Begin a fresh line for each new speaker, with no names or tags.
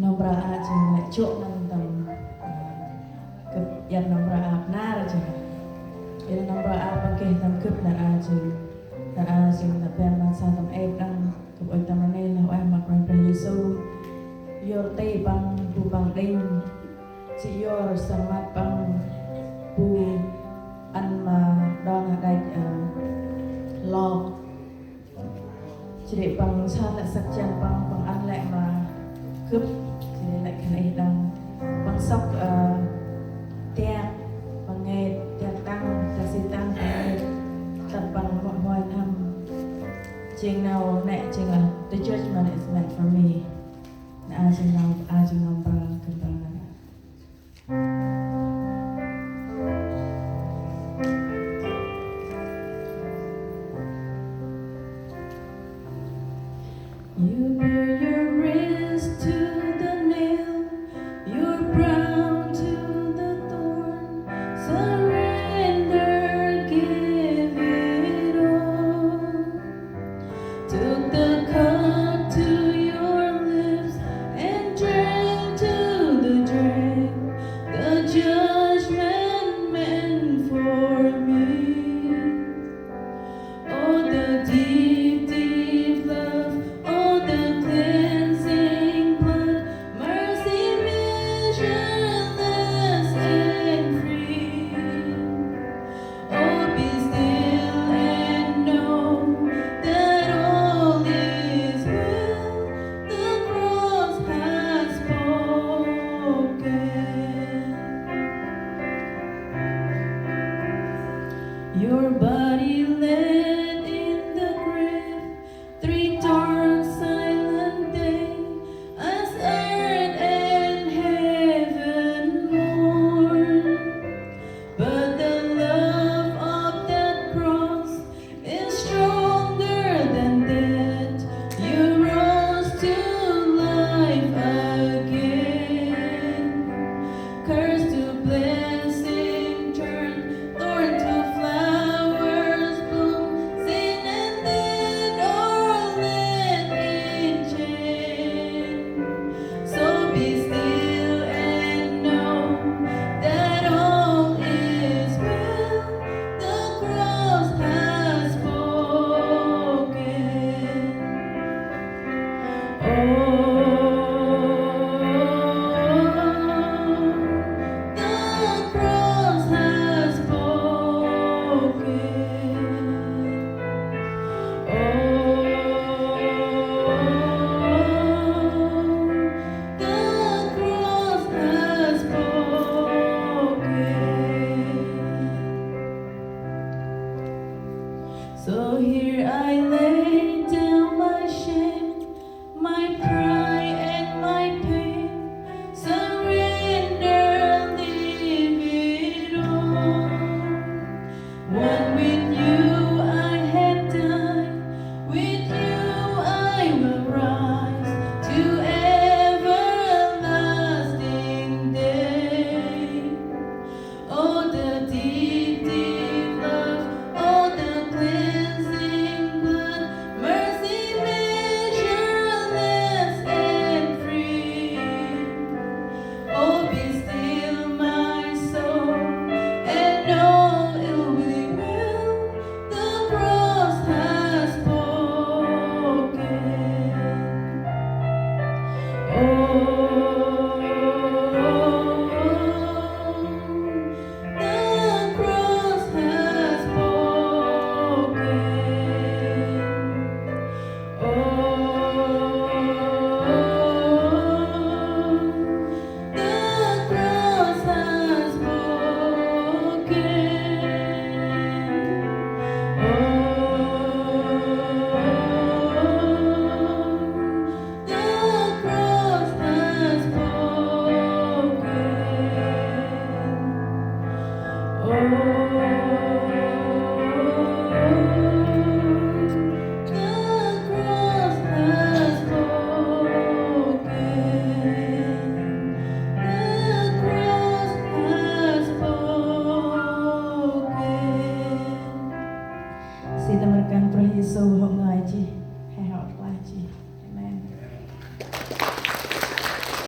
Nombra aja lek cuk nang tem ke yan nombra nar aja yan nombra ke tam kep nar aja na pen man sa tam nang ke oi tam ne la ai mak ran pra Yesu yor te bang bu bang ding si yor samat bang bu an ma dong dai lo chỉ để bằng sa là sắc chân bằng ăn lại mà cướp thì lại cái này đang bằng sóc tia bằng nghề tia tăng tia xì tăng tập bằng mọi mọi thăm chừng nào nè chừng là the judgment is meant for me na chừng nào ba cái ba You bear your wrist to the nail, your brow to the thorn. Surrender, give it all. Took the cup to your lips and drank to the drink. The judgment meant for me. Oh, the deep, deep love. Your body led in the grave, 3 dark silent days, as earth and heaven mourn. But the love of that cross is stronger than death. You rose to life again. Curse to blessing turned, thorn to flowers bloom, sin and death are led in chain. So be still and know that all is well. The cross has spoken. Oh.